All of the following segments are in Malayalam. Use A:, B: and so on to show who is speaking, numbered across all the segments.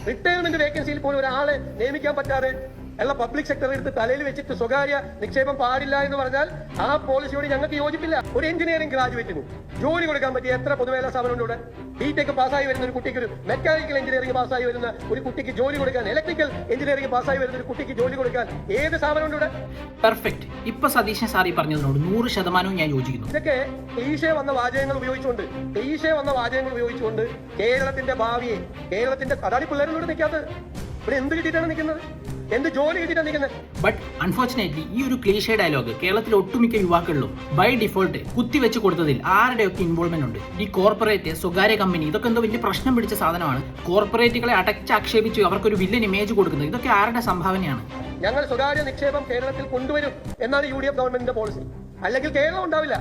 A: റിട്ടയർമെന്റ് വേക്കൻസിയിൽ പോലും ഒരാളെ നിയമിക്കാൻ പറ്റാതെ ഉള്ള പബ്ലിക് സെക്ടറിൽ എടുത്ത് തലയിൽ വെച്ചിട്ട് സ്വകാര്യ നിക്ഷേപം പാടില്ല എന്ന് പറഞ്ഞാൽ ആ പോളിസിയോട് ഞങ്ങൾക്ക് യോജിപ്പില്ല. ഒരു എഞ്ചിനീയറിംഗ് ഗ്രാജുവേറ്റിന് ജോലി കൊടുക്കാൻ പറ്റിയ എത്ര പൊതുമേഖലാ സ്ഥാപനമുണ്ട് ഇവിടെ? ബിടെക് പാസ്സായി വരുന്ന ഒരു കുട്ടിക്ക്, ഒരു മെക്കാനിക്കൽ എഞ്ചിനീയറിംഗ് പാസ്സായി വരുന്ന ഒരു കുട്ടിക്ക് ജോലി കൊടുക്കാൻ, ഇലക്ട്രിക്കൽ എഞ്ചിനീയറിംഗ് പാസ്സായി വരുന്ന ഒരു കുട്ടിക്ക് ജോലി കൊടുക്കാൻ ഏത് സ്ഥാപനമുണ്ട് ഇവിടെ?
B: പെർഫെക്റ്റ്. ഇപ്പൊ സതീശൻ സാറി പറഞ്ഞതിനോട് 100% ഞാൻ യോജിക്കുന്നു.
A: ഇതൊക്കെ ക്ലീഷേ വന്ന വാചകങ്ങൾ ഉപയോഗിച്ചുകൊണ്ട് കേരളത്തിന്റെ ഭാവിയെ, കേരളത്തിന്റെ അതാണ് പിള്ളേരിലൂടെ നിൽക്കാത്തത്. ഇവിടെ എന്ത് കിട്ടിയിട്ടാണ് നിൽക്കുന്നത്? എന്ത് ജോലി കിട്ടിയിട്ടാണ് നിൽക്കുന്നത്?
B: ബട്ട് അൺഫോർച്ചുനേറ്റ്ലി ഈ ഒരു ക്ലീഷേ ഡയലോഗ് കേരളത്തിലെ ഒട്ടുമിക്ക യുവാക്കളിലും ബൈ ഡിഫോൾട്ട് കുത്തിവെച്ച് കൊടുത്തതിൽ ആരുടെയൊക്കെ ഇൻവോൾവ്മെന്റ് ഉണ്ട്? ഈ കോർപ്പറേറ്റ്, സ്വകാര്യ കമ്പനി, ഇതൊക്കെ എന്തോ വലിയ പ്രശ്നം പിടിച്ച സാധനമാണ്. കോർപ്പറേറ്റുകളെ അടച്ചാക്ഷേപിച്ച് അവർക്കൊരു വില്ലൻ ഇമേജ് കൊടുക്കുന്നത്, ഇതൊക്കെ ആരുടെ സംഭാവനയാണ്?
A: ഞങ്ങൾ സ്വകാര്യ നിക്ഷേപം കേരളത്തിൽ കൊണ്ടുവരും എന്നാണ് UDF ഗവൺമെന്റിന്റെ പോളിസി. അല്ലെങ്കിൽ കേരളം ഉണ്ടാവില്ല.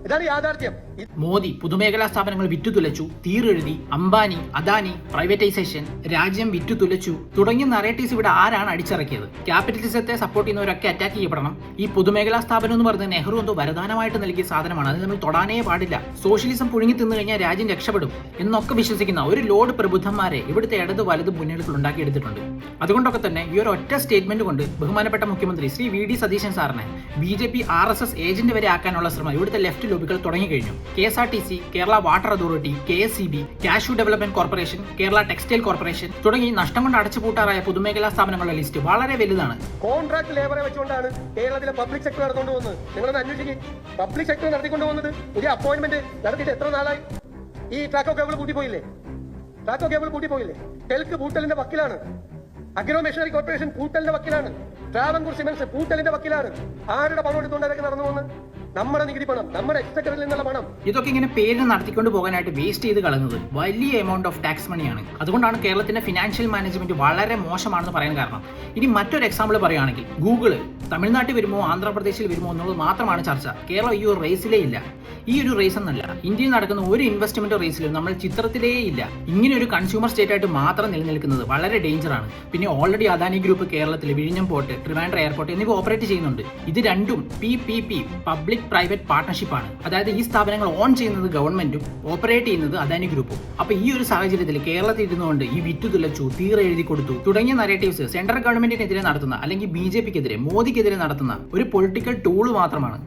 A: ഇതാണ് യാഥാർത്ഥ്യം.
B: മോദി പൊതുമേഖലാ സ്ഥാപനങ്ങൾ വിറ്റുതുലച്ചു, തീരെഴുതി, അംബാനി, അദാനി, പ്രൈവറ്റൈസേഷൻ, രാജ്യം വിറ്റുതുലച്ചു തുടങ്ങിയ നറേറ്റീവ്സ് ഇവിടെ ആരാണ് അടിച്ചിറക്കിയത്? ക്യാപിറ്റലിസത്തെ സപ്പോർട്ട് ചെയ്യുന്നവരൊക്കെ അറ്റാക്ക് ചെയ്യപ്പെടണം. ഈ പൊതുമേഖലാ സ്ഥാപനം എന്ന് പറയുന്നത് നെഹ്റു എന്തോ വരദാനമായിട്ട് നൽകിയ സാധനമാണ്, അത് നമ്മൾ തൊടാനേ പാടില്ല. സോഷ്യലിസം പുഴുങ്ങി തിന്നു കഴിഞ്ഞാൽ രാജ്യം രക്ഷപ്പെടും എന്നൊക്കെ വിശ്വസിക്കുന്ന ഒരു ലോഡ് പ്രബുദ്ധന്മാരെ ഇവിടുത്തെ ഇടത് വലത് മുന്നണികൾ ഉണ്ടാക്കിയെടുത്തിട്ടുണ്ട്. അതുകൊണ്ടൊക്കെ തന്നെ ഈ ഒരു ഒറ്റ സ്റ്റേറ്റ്മെന്റ് കൊണ്ട് ബഹുമാനപ്പെട്ട മുഖ്യമന്ത്രി ശ്രീ VD സതീശൻ സാറിനെ BJP RSS ഏജന്റ് വരെ ആക്കാനുള്ള ശ്രമം ഇവിടുത്തെ ലെഫ്റ്റ് ലോബികൾ തുടങ്ങിക്കഴിഞ്ഞു. KSRTC, Kerala water authority, KSEB, cashew development corporation, Kerala textile corporation തുടങ്ങി നഷ്ടം കൊണ്ട് അടച്ചുപൂട്ടാറായ പൊതുമേഖലാ സ്ഥാപനങ്ങളുടെ ലിസ്റ്റ് വളരെ വലുതാണ്.
A: കോൺട്രാക്ട് ലേബറെ വെച്ചുകൊണ്ടാണ് കേരളത്തിലെ പബ്ലിക് സെക്ടർ നടന്നുകൊണ്ട് പോകുന്നത്. നിങ്ങളൊന്ന് അന്വേഷിക്കും. പബ്ലിക് സെക്ടർ നടത്തിക്കൊണ്ട് പോകുന്നത് പുതിയ അപ്പോയിന്റ്മെന്റ് നടത്തിയിട്ട് എത്ര നാളായി? ഈ ട്രാക്കോ കേബിൾ പൂട്ടിപ്പോയില്ലേ? ടെൽക്ക് പൂട്ടലിന്റെ വക്കിലാണ്. അഗ്രോ മെഷീനറി കോർപ്പറേഷൻ പൂട്ടലിന്റെ വക്കിലാണ്. ട്രാവൻകൂർ സിമന്റ്സ് പൂട്ടലിന്റെ വക്കിലാണ്. ആരുടെ പണം എടുത്തുകൊണ്ട് അതൊക്കെ നടന്നു പോകുന്നത്? നമ്മുടെ നികുതി പണം, നമ്മുടെ എക്സ്പെക്ടറിൽ നിന്നുള്ള പണം.
B: ഇതൊക്കെ ഇങ്ങനെ പേര് നടത്തിക്കൊണ്ട് പോകാനായിട്ട് വേസ്റ്റ് ചെയ്ത് കളയുന്നത് വലിയ എമൗണ്ട് ഓഫ് ടാക്സ് മണിയാണ്. അതുകൊണ്ടാണ് കേരളത്തിന്റെ ഫിനാൻഷ്യൽ മാനേജ്മെന്റ് വളരെ മോശമാണെന്ന് പറയാൻ കാരണം. ഇനി മറ്റൊരു എക്സാമ്പിൾ പറയുകയാണെങ്കിൽ, ഗൂഗിള് തമിഴ്നാട്ടിൽ വരുമോ ആന്ധ്രാപ്രദേശിൽ വരുമോ എന്നുള്ളത് മാത്രമാണ് ചർച്ച. കേരളം ഈ ഒരു റേസിലേ ഇല്ല. ഈ ഒരു റേസ് എന്നല്ല, ഇന്ത്യയിൽ നടക്കുന്ന ഒരു ഇൻവെസ്റ്റ്മെന്റ് റേസിലും നമ്മൾ ചിത്രത്തിലേ ഇല്ല. ഇങ്ങനെ ഒരു കൺസ്യൂമർ സ്റ്റേറ്റ് ആയിട്ട് മാത്രം നിലനിൽക്കുന്നത് വളരെ ഡേഞ്ചറാണ്. പിന്നെ ഓൾറെഡി അദാനി ഗ്രൂപ്പ് കേരളത്തിൽ വിഴിഞ്ഞം പോർട്ട്, ട്രിവാൻഡ്രം എയർപോർട്ട് എന്നിവ ഓപ്പറേറ്റ് ചെയ്യുന്നുണ്ട്. ഇത് രണ്ടും PPP, പബ്ലിക് പ്രൈവറ്റ് പാർട്ണർഷിപ്പ് ആണ്. അതായത് ഈ സ്ഥാപനങ്ങൾ ഓൺ ചെയ്യുന്നത് ഗവൺമെന്റും ഓപ്പറേറ്റ് ചെയ്യുന്നത് അദാനി ഗ്രൂപ്പും. അപ്പൊ ഈ ഒരു സാഹചര്യത്തിൽ കേരളത്തിൽ ഇരുന്നുകൊണ്ട് ഈ വിറ്റുതുലച്ചു, തീരെഴുതി കൊടുത്തു തുടങ്ങിയ നറേറ്റീവ്സ് സെൻട്രൽ ഗവൺമെന്റിനെതിരെ നടത്തുന്ന അല്ലെങ്കിൽ BJPക്കെതിരെ, മോദിക്കെതിരെ നടത്തുന്ന ഒരു പൊളിറ്റിക്കൽ ടൂള് മാത്രമാണ്.